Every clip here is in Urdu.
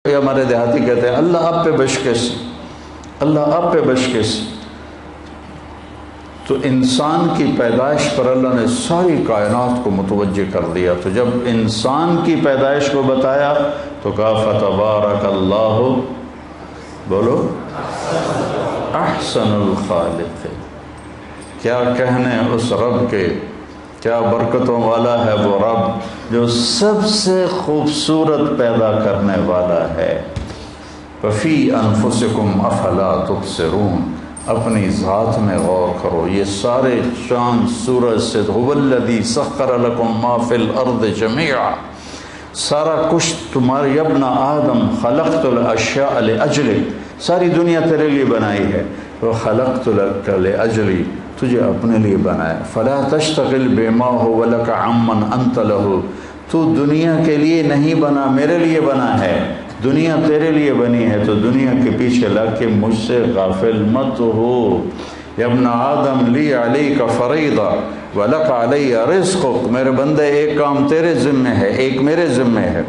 ہمارے دیہاتی کہتے ہیں اللہ آپ پہ بشکش، اللہ آپ پہ بشکش۔ تو انسان کی پیدائش پر اللہ نے ساری کائنات کو متوجہ کر دیا۔ تو جب انسان کی پیدائش کو بتایا تو کہا فتبارک اللہ، بولو احسن الخالق۔ کیا کہنے اس رب کے، کیا برکتوں والا ہے وہ رب جو سب سے خوبصورت پیدا کرنے والا ہے۔ وفی انفسکم افلا تبصرون، اپنی ذات میں غور کرو۔ یہ سارے چاند سورج سے هو الذی سخر لکم ما فی الارض جمیعا، سارا کچھ تمہارے ابن آدم خلقت الاشیاء لاجلک، ساری دنیا تیرے لیے بنائی ہے۔ وہ خلقت لک لاجلی، تجھے اپنے لیے بنایا۔ فلا تشتغل بما هو لک عمن انت له، تو دنیا کے لیے نہیں بنا، میرے لیے بنا ہے۔ دنیا تیرے لیے بنی ہے تو دنیا کے پیچھے لگ کے مجھ سے غافل مت ہو۔ یا ابن آدم لی علیک فریضہ ولک علی رزقک، میرے بندے ایک کام تیرے ذمے ہے، ایک میرے ذمے ہے۔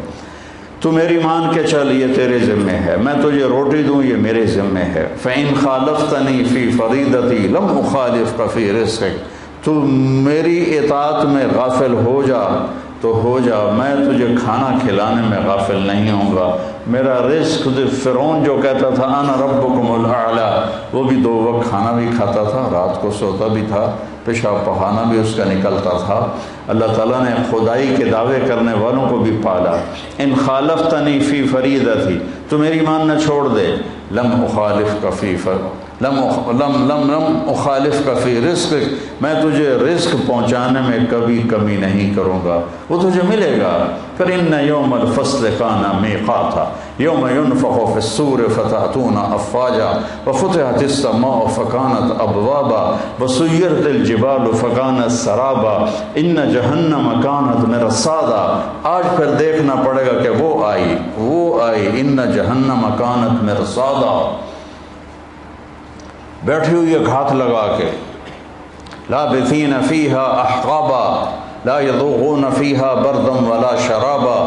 تو میری مان کے چل، یہ تیرے ذمے ہے، میں تجھے روٹی دوں یہ میرے ذمے ہے۔ فإن خالفتنی فی فریضتی لم اخالفک فی رزقک، تو میری اطاعت میں غافل ہو جا تو ہو جا، میں تجھے کھانا کھلانے میں غافل نہیں ہوں گا۔ میرا رزق، فرعون جو کہتا تھا انا ربکم الاعلی، وہ بھی 2 وقت کھانا بھی کھاتا تھا، رات کو سوتا بھی تھا، پیشاب پخانہ بھی اس کا نکلتا تھا۔ اللہ تعالیٰ نے خدائی کے دعوے کرنے والوں کو بھی پالا۔ ان خالفتنی فی فریضتی، تو میری مان نہ چھوڑ دے، لم اخالفک فی لم اخالفک فی رزقک، میں تجھے رزق پہنچانے میں کبھی کمی نہیں کروں گا، وہ تجھے ملے گا۔ پھر ان یوم الفصل کان میقاتا، یوم ینفخ فی الصور فتأتون افواجا وفتحت السماء فکانت ابوابا وسیرت الجبال فکانت سرابا ان جہنم کانت مرصادا۔ آج پھر دیکھنا پڑے گا کہ وہ آئی، ان جہنم کانت مرصادا، بیٹھی ہوئی ہے گھات لگا کے، لابثین فیہا احقابا لا یذوقون فیہا بردا ولا شرابا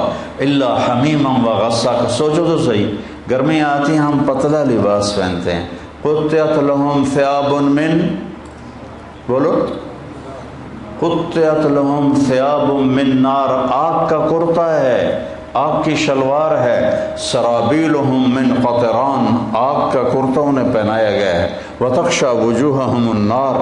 الا حمیما وغساقا۔ سوچو تو صحیح، گرمیاں آتی ہیں ہم پتلا لباس پہنتے ہیں، قطعت لہم ثیاب من، بولو قطعت لہم ثیاب من نار، آگ کا کرتا ہے، آگ کی شلوار ہے۔ سرابیلہم من قطران، آگ کا کرتا انہیں پہنایا گیا ہے۔ وتغشی وجوہہم النار،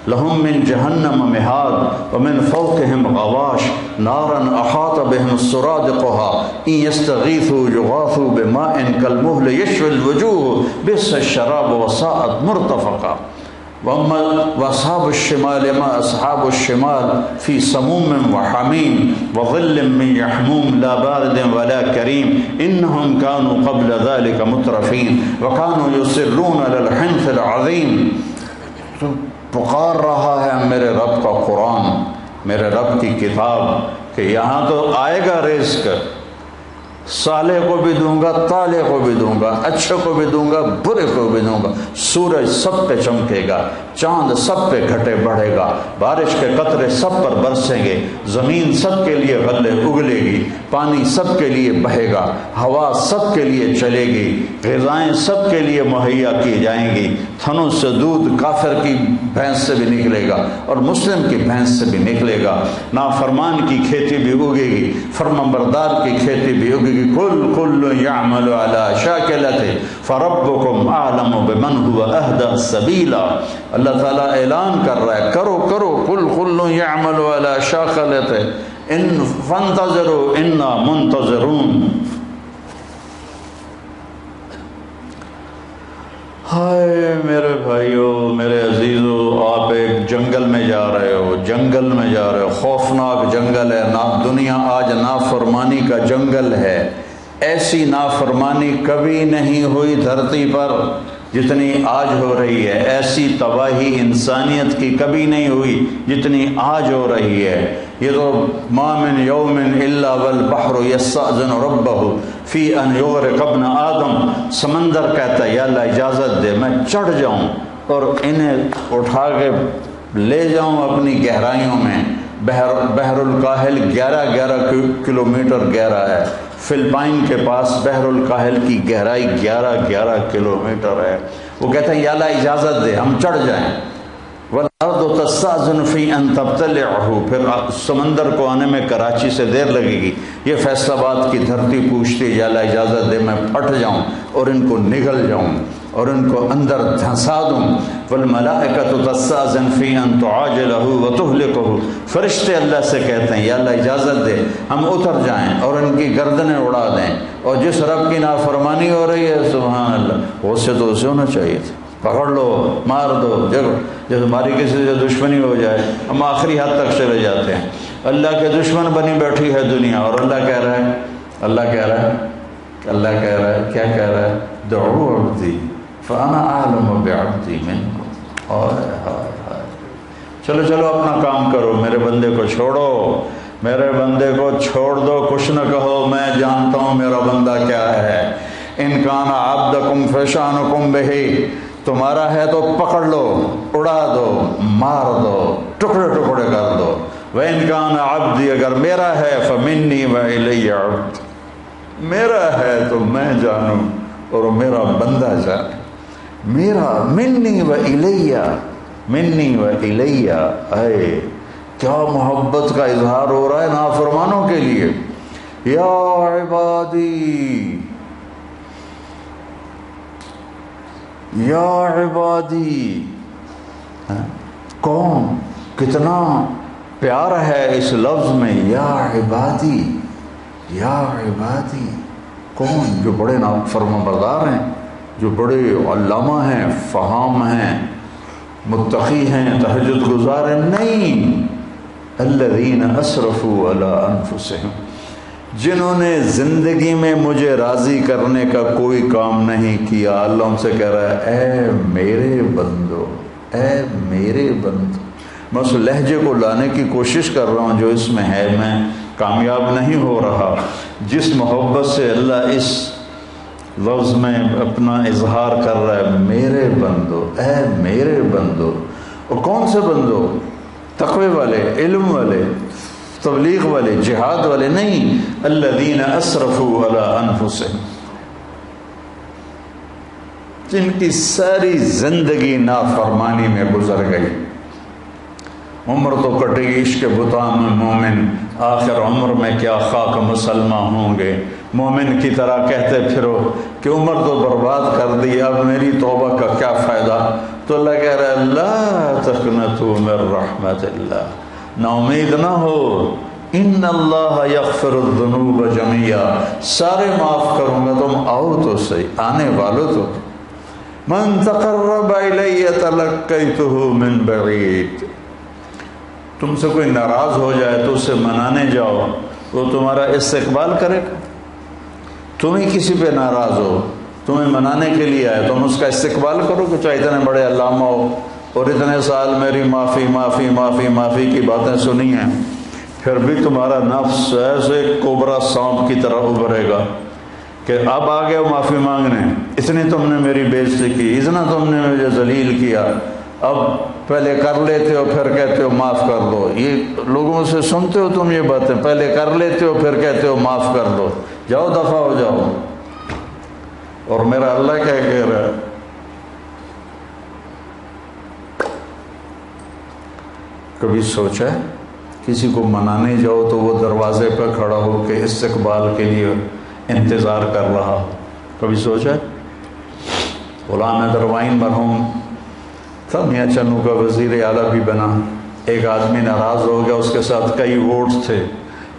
لہم من جہنم مہاد ومن فوقہم غواش نارا احاط بہم سرادقها ان یستغیثوا یغاثوا بماء کالمہل یشوی الوجوہ بئس الشراب وساءت مرتفقا۔ واصحاب الشمال ما اصحاب الشمال فی سموم وحمیم وظل من یحموم لا بارد ولا کریم انہم كانوا قبل ذلك مترفین وكانوا یصرون علی الحنث العظیم۔ پکار رہا ہے میرے رب کا قرآن، میرے رب کی کتاب، کہ یہاں تو آئے گا رزق، صالح کو بھی دوں گا، طالح کو بھی دوں گا، اچھے کو بھی دوں گا، برے کو بھی دوں گا۔ سورج سب پہ چمکے گا، چاند سب پہ گھٹے بڑھے گا، بارش کے قطرے سب پر برسیں گے، زمین سب کے لیے غلے اگلے گی، پانی سب کے لیے بہے گا، ہوا سب کے لیے چلے گی، غذائیں سب کے لیے مہیا کی جائیں گی۔ تھنوں سے دودھ کافر کی بھینس سے بھی نکلے گا اور مسلم کی بھینس سے بھی نکلے گا۔ نافرمان کی کھیتی بھی اگے گی، فرمانبردار کی کھیتی بھی اگے گی۔ کل یعمل علی شاکلتہ فربکم اعلم بمن هو اہدی سبیلا۔ اللہ تعالیٰ اعلان کر رہا ہے، کرو کرو، کل یعمل علی شاکلتہ ان فانتظروا انا منتظرون۔ ہائے میرے بھائیو، میرے عزیزو، آپ ایک جنگل میں جا رہے ہو، جنگل میں جا رہے ہو، خوفناک جنگل ہے، دنیا آج نافرمانی کا جنگل ہے۔ ایسی نافرمانی کبھی نہیں ہوئی دھرتی پر جتنی آج ہو رہی ہے، ایسی تباہی انسانیت کی کبھی نہیں ہوئی جتنی آج ہو رہی ہے۔ یہ تو ما من یوم الا والبحر یستأذن ربہ فی ان یغرق ابن آدم، سمندر کہتا ہے یا اللہ اجازت دے میں چڑھ جاؤں اور انہیں اٹھا کے لے جاؤں اپنی گہرائیوں میں۔ بحر الکاہل 11 کلومیٹر گہرا ہے۔ فلپائن کے پاس بحر الکاہل کی گہرائی 11 کلومیٹر ہے. وہ کہتے ہیں یا اللہ اجازت دے ہم چڑھ جائیں. والارض تستأذن فی ان تبتلعہ، پھر سمندر کو آنے میں کراچی سے دیر لگے گی. یہ فیصل آباد کی دھرتی پوچھتی یا اللہ اجازت دے میں پھٹ جاؤں اور ان کو نگل جاؤں اور ان کو اندر دھنسا دوں. والملائکۃ تستأذن فی ان تعاجلہ وتہلکہ، فرشتے اللہ سے کہتے ہیں یا اللہ اجازت دے ہم اتر جائیں اور ان کی گردنیں اڑا دیں. اور جس رب کی نافرمانی ہو رہی ہے سبحان اللہ، اس سے تو اسے ہونا چاہیے تھا، پکڑ لو مار دو. جب ہماری کسی سے دشمنی ہو جائے ہم آخری حد تک چلے جاتے ہیں. اللہ کے دشمن بنی بیٹھی ہے دنیا، اور اللہ کہہ رہا ہے کیا کہہ رہا ہے دعو عبدی فانا اعلم بعبدی منکم. چلو اپنا کام کرو، میرے بندے کو چھوڑو، میرے بندے کو چھوڑ دو، کچھ نہ کہو، میں جانتا ہوں میرا بندہ کیا ہے. ان کان عبدکم فشانکم بہی، تمہارا ہے تو پکڑ لو، اڑا دو، مار دو، ٹکڑے ٹکڑے کر دو. وَإِن كَانَ عَبْدِي، اگر میرا ہے فَمِنِّي وَإِلَيَّ عَبْدِ، میرا ہے تو میں جانوں اور میرا بندہ جانے. میرا منی و الیہ. اے کیا محبت کا اظہار ہو رہا ہے نافرمانوں کے لیے. یا عبادی، کون کتنا پیار ہے اس لفظ میں یا عبادی. کون؟ جو بڑے فرمانبردار ہیں، جو بڑے علامہ ہیں، فہام ہیں، متقی ہیں، تہجد گزار ہیں. نہیں، الذین اسرفوا علی انفسہم، جنہوں نے زندگی میں مجھے راضی کرنے کا کوئی کام نہیں کیا. اللہ ان سے کہہ رہا ہے اے میرے بندو. میں اس لہجے کو لانے کی کوشش کر رہا ہوں جو اس میں ہے، میں کامیاب نہیں ہو رہا. جس محبت سے اللہ اس لفظ میں اپنا اظہار کر رہا ہے، میرے بندو، اے میرے بندو. اور کون سے بندو؟ تقوی والے، علم والے، تبلیغ والے، جہاد والے نہیں. الذین اسرفوا علی انفسہم، جن کی ساری زندگی نافرمانی میں گزر گئی. عمر تو کٹے گی عشق بتان میں مومن، آخر عمر میں کیا خاک مسلمہ ہوں گے. مومن کی طرح کہتے پھرو کہ عمر تو برباد کر دی، اب میری توبہ کا کیا فائدہ. تو اللہ کہہ رہا ہے لا تقنطوا من رحمت اللہ، نا امید نہ ہو. ان اللہ یغفر الذنوب جميعا، سارے معاف کروں گا، تم آؤ تو صحیح، آنے والو تو. من تقرب الی تلقیتہ من بعید، تم سے کوئی ناراض ہو جائے تو اسے منانے جاؤ، وہ تمہارا استقبال کرے گا. تم ہی کسی پہ ناراض ہو، تمہیں منانے کے لیے آئے، تم اس کا استقبال کرو کہ چاہے اتنے بڑے علامہ ہو اور اتنے سال میری معافی کی باتیں سنی ہیں، پھر بھی تمہارا نفس ایسے کوبرا سانپ کی طرح ابھرے گا کہ اب آ گئے معافی مانگنے، اتنی تم نے میری بے عزتی کی، اتنا تم نے مجھے ذلیل کیا، اب پہلے کر لیتے ہو پھر کہتے ہو معاف کر دو. یہ لوگوں سے سنتے ہو تم یہ باتیں، پہلے کر لیتے ہو پھر کہتے ہو معاف کر دو. جاؤ دفع ہو جاؤ. اور میرا اللہ کیا کہہ رہا ہے، کبھی سوچا ہے کسی کو منانے جاؤ تو وہ دروازے پہ کھڑا ہو کے استقبال کے لیے انتظار کر رہا ہو؟ کبھی سوچا ہے؟ غلام دروائن مرحوم تھا، میاں چنو کا وزیر اعلیٰ بھی بنا. ایک آدمی ناراض ہو گیا، اس کے ساتھ کئی ووٹس تھے،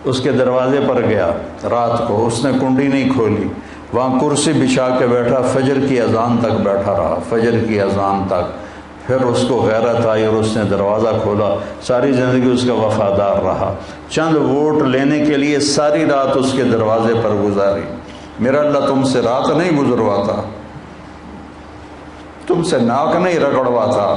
اس کے دروازے پر گیا رات کو، اس نے کنڈی نہیں کھولی، وہاں کرسی بچھا کے بیٹھا، فجر کی اذان تک بیٹھا رہا، فجر کی اذان تک. پھر اس کو غیرت آئی اور اس نے دروازہ کھولا. ساری زندگی اس کا وفادار رہا، چند ووٹ لینے کے لیے ساری رات اس کے دروازے پر گزاری. میرا اللہ تم سے رات نہیں گزرواتا، تم سے ناک نہیں رگڑواتا.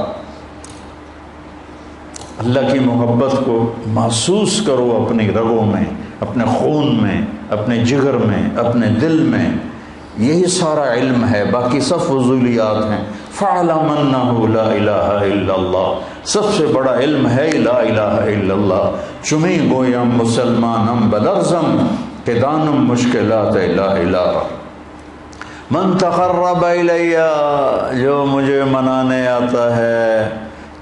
اللہ کی محبت کو محسوس کرو اپنی رگوں میں، اپنے خون میں، اپنے جگر میں، اپنے دل میں. یہی سارا علم ہے، باقی سب فضولیات ہیں. فَعْلَمْ أَنَّهُ لَا إِلَهَ إِلَّا اللَّهُ، سب سے بڑا علم ہے لا الہ الا اللہ. چمی گویم مسلمانم بدرزم، قدان مشکلات لا الہ من تقرب الیہ، جو مجھے منانے آتا ہے،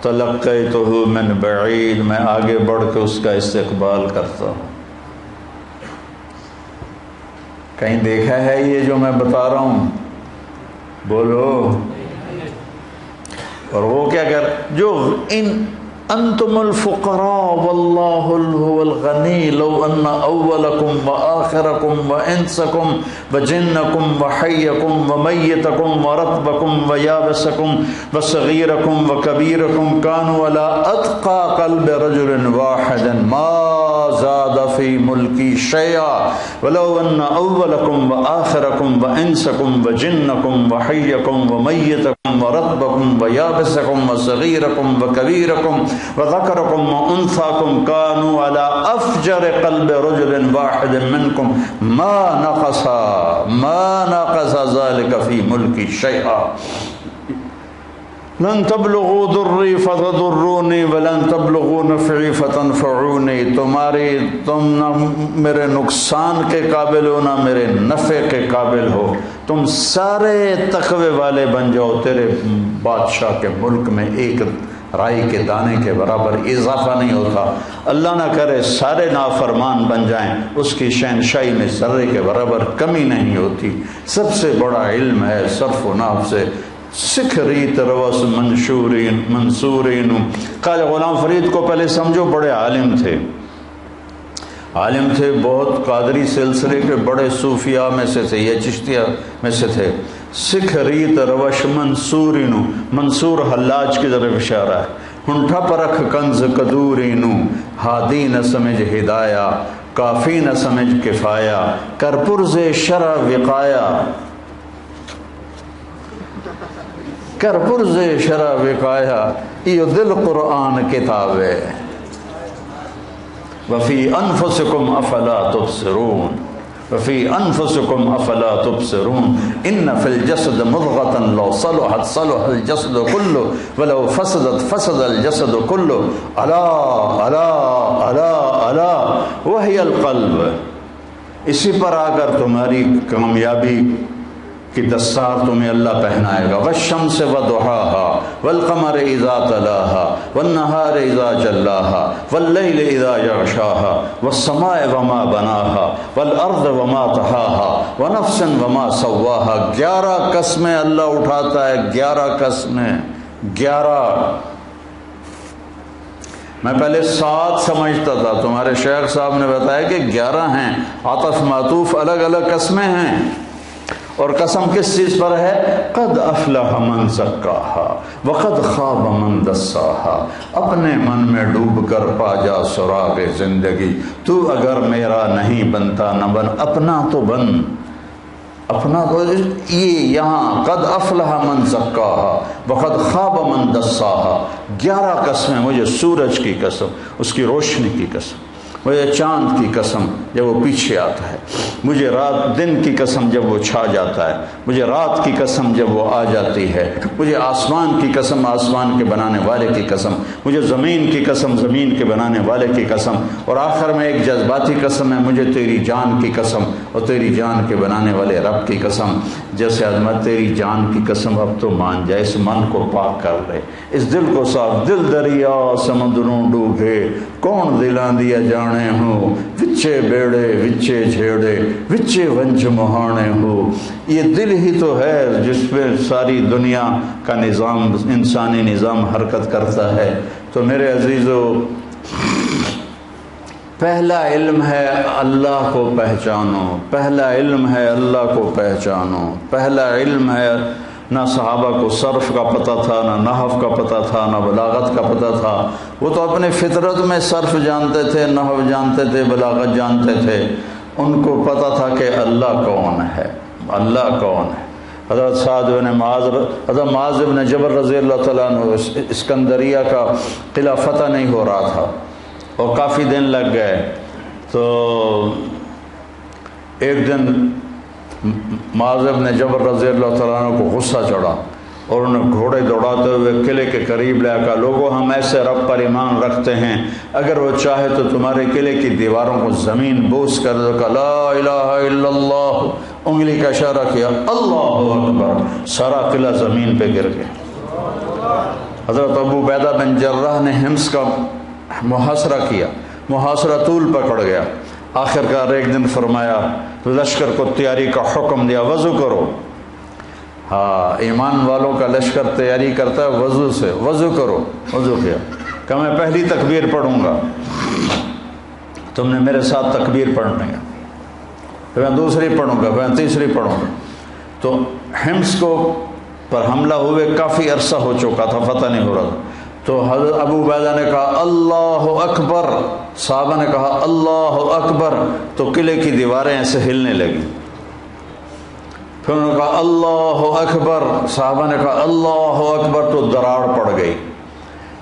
تلقیتہ من بعید، میں آگے بڑھ کے اس کا استقبال کرتا ہوں۔ کہیں دیکھا ہے یہ جو میں بتا رہا ہوں؟ بولو۔ اور وہ کیا کر، جو انتم الفقراء واللہ هو الغنی لو ان اولکم وآخرکم وانسکم وجنکم وحیکم ومیتکم ورطبکم ویابسکم وصغیرکم وکبیرکم کانوا علی اتقى قلب رجل واحد ما زاد فی ملکی شیئا ولو ان اولکم وآخرکم وانسکم وجنکم وحیکم ومیتکم ورطبکم ویابسکم وصغیرکم وکبیرکم وذکرکم وانثاکم کانوا علی افجر قلب رجل واحد منکم ما نقص ذلک فی ملکی شیئا لن تبلغوا ضری فتضرونی ولن تبلغوا نفعی فتنفعونی، تم نہ میرے نقصان کے قابل ہو نہ میرے نفع کے قابل ہو، تم سارے تقوی والے بن جاؤ، تیرے بادشاہ کے ملک میں ایک رائی کے دانے کے برابر اضافہ نہیں ہوتا، اللہ نہ کرے سارے نافرمان بن جائیں، اس کی شہنشاہی میں ذرے کے برابر کمی نہیں ہوتی۔ سب سے بڑا علم ہے صرف و نحو سے، سکھ ریت روس منصورین۔ خواجہ غلام فرید کو پہلے سمجھو بڑے عالم تھے، بہت قادری سلسلے کے بڑے صوفیاء میں سے تھے، یہ چشتیہ میں سے تھے۔ سکھ ریت روش منصورینو، منصور حلاج کی طرف اشارہ ہے۔ ہنٹھا پرکھ کنز قدورینو، ہادی نہ سمجھ ہدایہ کافی نہ سمجھ کفایہ، کرپرز شرع وقایا، کرپرز شرع وقایا، یہ دل قرآن کتاب ہے۔ وفی انفسکم افلا تبصرون، وفی انفسکم افلا تبصرون، ان فی الجسد مضغۃ لو صلحت صلح الجسد کلہ ولو فسدت فسد الجسد کلہ، الا الا الا الا وہی القلب۔ اسی پر آ کر تمہاری کامیابی کی دستار تمہیں اللہ پہنائے گا۔ والشمس وضحاها والقمر اذا تلاها والنهار اذا جلاها واللیل اذا یغشاها والسماء وما بناها والارض وما طحاها ونفس وما سواها۔ 11 قسمیں اللہ اٹھاتا ہے، 11 قسمیں، 11۔ میں پہلے 7 سمجھتا تھا، تمہارے شیخ صاحب نے بتایا کہ 11 ہیں، عطف معطوف الگ الگ قسمیں ہیں۔ اور قسم کس چیز پر ہے؟ قد افلح من زکاہا وقد خواب من دساہا، اپنے من میں ڈوب کر پا جا سراغ زندگی، تو اگر میرا نہیں بنتا نہ بن، اپنا تو بن، اپنا تو۔ یہ یہاں قد افلح من زکاہا وقد خواب من دساہا، 11 قسمیں، مجھے سورج کی قسم، اس کی روشنی کی قسم، مجھے چاند کی قسم جب وہ پیچھے آتا ہے، مجھے رات دن کی قسم جب وہ چھا جاتا ہے، مجھے رات کی قسم جب وہ آ جاتی ہے، مجھے آسمان کی قسم، آسمان کے بنانے والے کی قسم، مجھے زمین کی قسم، زمین کے بنانے والے کی قسم، اور آخر میں ایک جذباتی قسم ہے، مجھے تیری جان کی قسم اور تیری جان کے بنانے والے رب کی قسم۔ جیسے عظمت تیری جان کی قسم، اب تو مان جائے، اس من کو پاک کر لے، اس دل کو صاف، دل دریا سمندروں ڈوبے، کون دلاں دیا جانے ہو، وچے بیڑے وچے جھیڑے وچے ونج مہانے ہو۔ یہ دل ہی تو ہے جس پہ ساری دنیا کا نظام، انسانی نظام حرکت کرتا ہے۔ تو میرے عزیزو، پہلا علم ہے اللہ کو پہچانو، پہلا علم ہے اللہ کو پہچانو، پہلا علم ہے۔ نہ صحابہ کو صرف کا پتہ تھا، نہ نحو کا پتہ تھا، نہ بلاغت کا پتہ تھا، وہ تو اپنے فطرت میں صرف جانتے تھے، نحو جانتے تھے، بلاغت جانتے تھے، ان کو پتہ تھا کہ اللہ کون ہے، اللہ کون ہے۔ حضرت سعد بن معاذ، حضرت معاذ بن جبل رضی اللہ تعالیٰ عنہ، اسکندریہ کا قلعہ فتح نہیں ہو رہا تھا اور کافی دن لگ گئے، تو ایک دن معاذ بن جبل رضی اللہ تعالیٰ عنہ کو غصہ چڑھا اور انہیں گھوڑے دوڑاتے ہوئے قلعے کے قریب لے کر لوگوں ہم ایسے رب پر ایمان رکھتے ہیں اگر وہ چاہے تو تمہارے قلعے کی دیواروں کو زمین بوس کر دے گا، لا الہ الا اللہ، انگلی کا اشارہ کیا، اللہ اکبر، سارا قلعہ زمین پہ گر گیا۔ حضرت ابو عبیدہ بن جراح نے حمص کا محاصرہ کیا، محاصرہ طول پکڑ گیا، آخر کار ایک دن فرمایا لشکر کو تیاری کا حکم دیا، وضو کرو۔ ہاں، ایمان والوں کا لشکر تیاری کرتا ہے وضو سے، وضو کرو، وضو کیا، کہ میں پہلی تکبیر پڑھوں گا، تم نے میرے ساتھ تکبیر پڑھنے گا، پھر میں دوسری پڑھوں گا، پھر میں تیسری پڑھوں گا۔ تو حمص کو پر حملہ ہوئے کافی عرصہ ہو چکا تھا، فتح نہیں ہو رہا تھا، تو حضرت ابو عبیدہ نے کہا اللہ اکبر، صحابہ نے کہا اللہ اکبر، تو قلعے کی دیواریں ایسے ہلنے لگی، پھر انہوں نے کہا اللہ اکبر، صحابہ نے کہا اللہ اکبر، تو دراڑ پڑ گئی،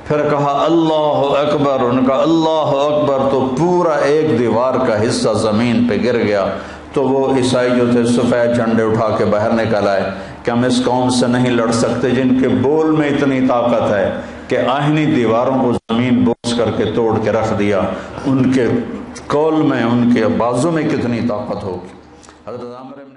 پھر کہا اللہ اکبر، انہوں نے کہا اللہ اکبر، تو پورا ایک دیوار کا حصہ زمین پہ گر گیا۔ تو وہ عیسائی جو تھے سفید جھنڈے اٹھا کے باہر نکل آئے کہ ہم اس قوم سے نہیں لڑ سکتے جن کے بول میں اتنی طاقت ہے کہ آہنی دیواروں کو زمین بوس کر کے توڑ کے رکھ دیا، ان کے قول میں، ان کے بازو میں کتنی طاقت ہوگی۔ حضرت عامر بن